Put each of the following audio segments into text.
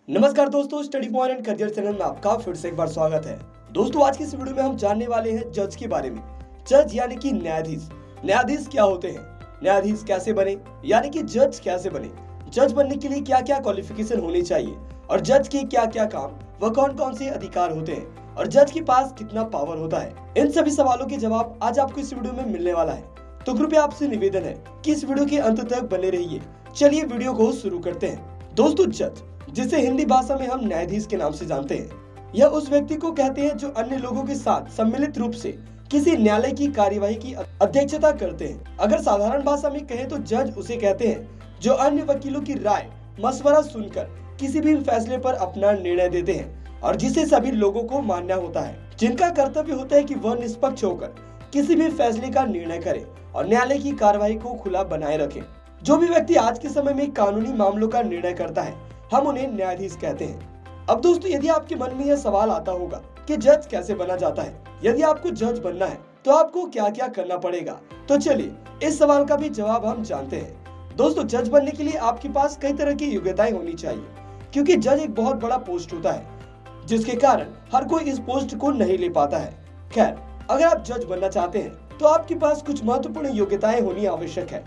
नमस्कार दोस्तों, study point and career channel में आपका फिर से एक बार स्वागत है। दोस्तों, आज की इस वीडियो में हम जानने वाले हैं जज के बारे में। जज यानी कि न्यायाधीश। न्यायाधीश क्या होते हैं, न्यायाधीश कैसे बने, यानी कि जज कैसे बने, जज बनने के लिए क्या क्या क्वालिफिकेशन होनी चाहिए और जज के क्या क्या काम व कौन कौन से अधिकार होते हैं और जज के पास कितना पावर होता है। इन सभी सवालों के जवाब आज आपको इस वीडियो में मिलने वाला है। तो कृपया आपसे निवेदन है कि इस वीडियो के अंत तक बने रहिए। चलिए वीडियो को शुरू करते हैं। दोस्तों, जज, जिसे हिंदी भाषा में हम न्यायाधीश के नाम से जानते हैं, यह उस व्यक्ति को कहते हैं जो अन्य लोगों के साथ सम्मिलित रूप से किसी न्यायालय की कार्यवाही की अध्यक्षता करते हैं। अगर साधारण भाषा में कहें तो जज उसे कहते हैं जो अन्य वकीलों की राय मशवरा सुनकर किसी भी फैसले पर अपना निर्णय देते हैं और जिसे सभी लोगों को मानना होता है, जिनका कर्तव्य होता है कि वह निष्पक्ष होकर किसी भी फैसले का निर्णय करे और न्यायालय की कार्यवाही को खुला बनाए रखे। जो भी व्यक्ति आज के समय में कानूनी मामलों का निर्णय करता है, हम उन्हें न्यायाधीश कहते हैं। अब दोस्तों, यदि आपके मन में यह सवाल आता होगा कि जज कैसे बना जाता है, यदि आपको जज बनना है तो आपको क्या क्या करना पड़ेगा, तो चलिए इस सवाल का भी जवाब हम जानते हैं। दोस्तों, जज बनने के लिए आपके पास कई तरह की योग्यताएं होनी चाहिए, क्योंकि जज एक बहुत बड़ा पोस्ट होता है जिसके कारण हर कोई इस पोस्ट को नहीं ले पाता है। खैर, अगर आप जज बनना चाहते हैं तो आपके पास कुछ महत्वपूर्ण योग्यताएं होनी आवश्यक है।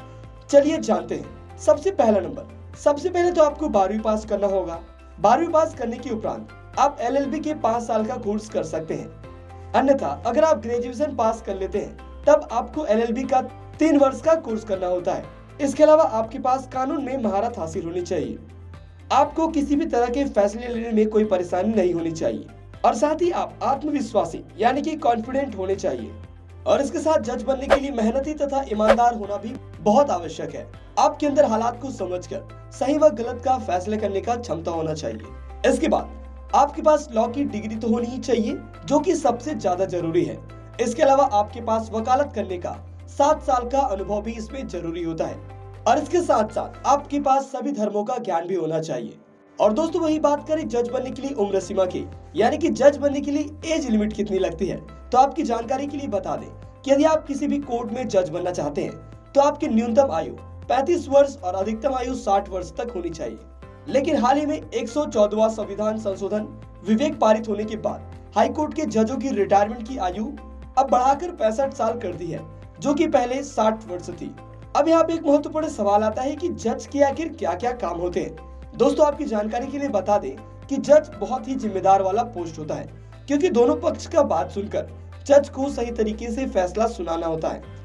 चलिए जानते हैं। सबसे पहले तो आपको 12वीं पास करना होगा। 12वीं पास करने के उपरांत आप LLB के 5 साल का कोर्स कर सकते हैं। अन्यथा अगर आप ग्रेजुएशन पास कर लेते हैं तब आपको LLB का 3 वर्ष का कोर्स करना होता है। इसके अलावा आपके पास कानून में महारत हासिल होनी चाहिए। आपको किसी भी तरह के फैसले लेने में कोई परेशानी नहीं होनी चाहिए और साथ ही आप आत्मविश्वासी यानी कि कॉन्फिडेंट होने चाहिए। और इसके साथ जज बनने के लिए मेहनती तथा ईमानदार होना भी बहुत आवश्यक है। आपके अंदर हालात को समझकर सही व गलत का फैसले करने का क्षमता होना चाहिए। इसके बाद आपके पास लॉ की डिग्री तो होनी ही चाहिए, जो कि सबसे ज्यादा जरूरी है। इसके अलावा आपके पास वकालत करने का 7 साल का अनुभव भी इसमें जरूरी होता है और इसके साथ साथ आपके पास सभी धर्मों का ज्ञान भी होना चाहिए। और दोस्तों, वही बात करें जज बनने के लिए उम्र सीमा की, यानी कि जज बनने के लिए एज लिमिट कितनी लगती है, तो आपकी जानकारी के लिए बता दें कि यदि आप किसी भी कोर्ट में जज बनना चाहते हैं तो आपकी न्यूनतम आयु 35 वर्ष और अधिकतम आयु 60 वर्ष तक होनी चाहिए। लेकिन हाल ही में 114वां संविधान संशोधन विधेयक पारित होने के बाद हाई कोर्ट के जजों की रिटायरमेंट की आयु अब बढ़ाकर 65 साल कर दी है, जो कि पहले 60 वर्ष थी। अब यहाँ पे एक महत्वपूर्ण सवाल आता है कि जज के आखिर क्या क्या काम होते हैं। दोस्तों, आपकी जानकारी के लिए बता दें कि जज बहुत ही जिम्मेदार वाला पोस्ट होता है, क्योंकि दोनों पक्ष का बात सुनकर जज को सही तरीके से फैसला सुनाना होता है।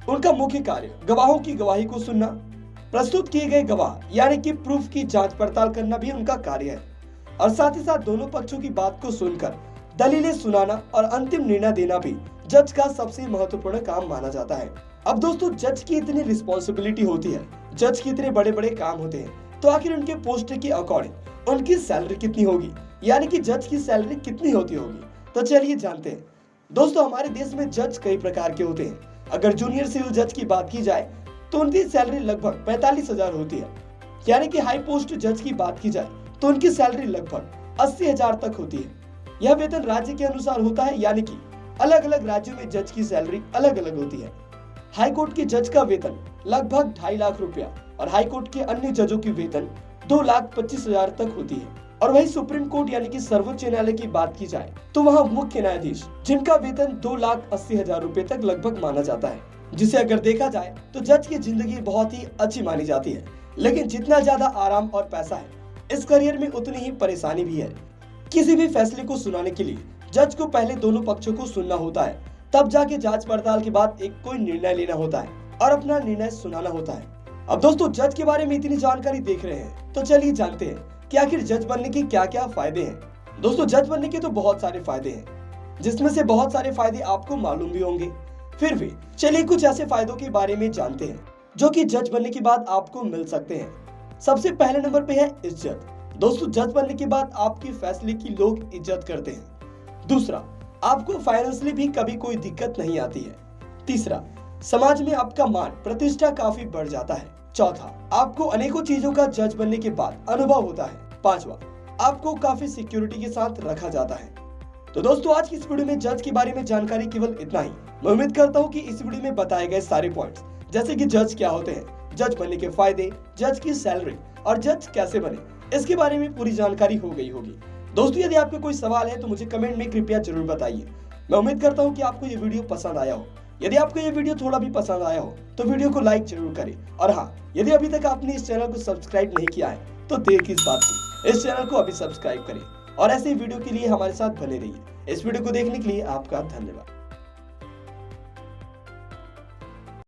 उनका मुख्य कार्य गवाहों की गवाही को सुनना, प्रस्तुत किए गए गवाह यानी कि प्रूफ की जांच पड़ताल करना भी उनका कार्य है और साथ ही साथ दोनों पक्षों की बात को सुनकर दलीलें सुनाना और अंतिम निर्णय देना भी जज का सबसे महत्वपूर्ण काम माना जाता है। अब दोस्तों, जज की इतनी रिस्पॉन्सिबिलिटी होती है, जज के इतने बड़े बड़े काम होते हैं, तो आखिर उनके पोस्ट के अकॉर्डिंग उनकी सैलरी कितनी होगी, यानी कि जज की सैलरी कितनी होती होगी, तो चलिए जानते हैं। दोस्तों, हमारे देश में जज कई प्रकार के होते हैं। अगर जूनियर सिविल जज की बात की जाए तो उनकी सैलरी लगभग 45,000 होती है, यानी कि हाई पोस्ट जज की बात की जाए तो उनकी सैलरी लगभग 80,000 तक होती है। यह वेतन राज्य के अनुसार होता है, यानी कि अलग अलग राज्यों में जज की सैलरी अलग अलग होती है। हाई कोर्ट के जज का वेतन लगभग 2.5 लाख रुपया और हाई कोर्ट के अन्य जजों की वेतन 2,25,000 तक होती है। और वही सुप्रीम कोर्ट यानी कि सर्वोच्च न्यायालय की बात की जाए तो वहाँ मुख्य न्यायाधीश जिनका वेतन 2,80,000 रुपए तक लगभग माना जाता है, जिसे अगर देखा जाए तो जज की जिंदगी बहुत ही अच्छी मानी जाती है। लेकिन जितना ज्यादा आराम और पैसा है, इस करियर में उतनी ही परेशानी भी है। किसी भी फैसले को सुनाने के लिए जज को पहले दोनों पक्षों को सुनना होता है, तब जाके जांच पड़ताल के बाद एक कोई निर्णय लेना होता है और अपना निर्णय सुनाना होता है। अब दोस्तों, जज के बारे में इतनी जानकारी देख रहे हैं तो चलिए जानते हैं कि आखिर जज बनने के क्या क्या फायदे हैं। दोस्तों, जज बनने के तो बहुत सारे फायदे हैं, जिसमें से बहुत सारे फायदे आपको मालूम भी होंगे। फिर भी चलिए कुछ ऐसे फायदों के बारे में जानते हैं जो कि जज बनने के बाद आपको मिल सकते हैं। सबसे पहले नंबर पे है इज्जत। दोस्तों, जज बनने के बाद आपके फैसले की लोग इज्जत करते हैं। दूसरा, आपको फाइनेंशियली भी कभी कोई दिक्कत नहीं आती है। तीसरा, समाज में आपका मान प्रतिष्ठा काफी बढ़ जाता है। चौथा, आपको अनेकों चीजों का जज बनने के बाद अनुभव होता है। पांचवा, आपको काफी सिक्योरिटी के साथ रखा जाता है। तो दोस्तों, आज की इस वीडियो में जज के बारे में जानकारी केवल इतना ही। मैं उम्मीद करता हूँ कि इस वीडियो में बताए गए सारे पॉइंट्स, जैसे कि जज क्या होते हैं, जज बनने के फायदे, जज की सैलरी और जज कैसे बने, इसके बारे में पूरी जानकारी हो गई होगी। दोस्तों यदि आपके कोई सवाल है तो मुझे कमेंट में कृपया जरूर बताइए। मैं उम्मीद करता हूँ कि आपको ये वीडियो पसंद आया हो। यदि आपको ये वीडियो थोड़ा भी पसंद आया हो तो वीडियो को लाइक जरूर करें। और हाँ, यदि अभी तक आपने इस चैनल को सब्सक्राइब नहीं किया है तो देर किस बात की, इस चैनल को अभी सब्सक्राइब करें और ऐसे वीडियो के लिए हमारे साथ बने रहिए। इस वीडियो को देखने के लिए आपका धन्यवाद।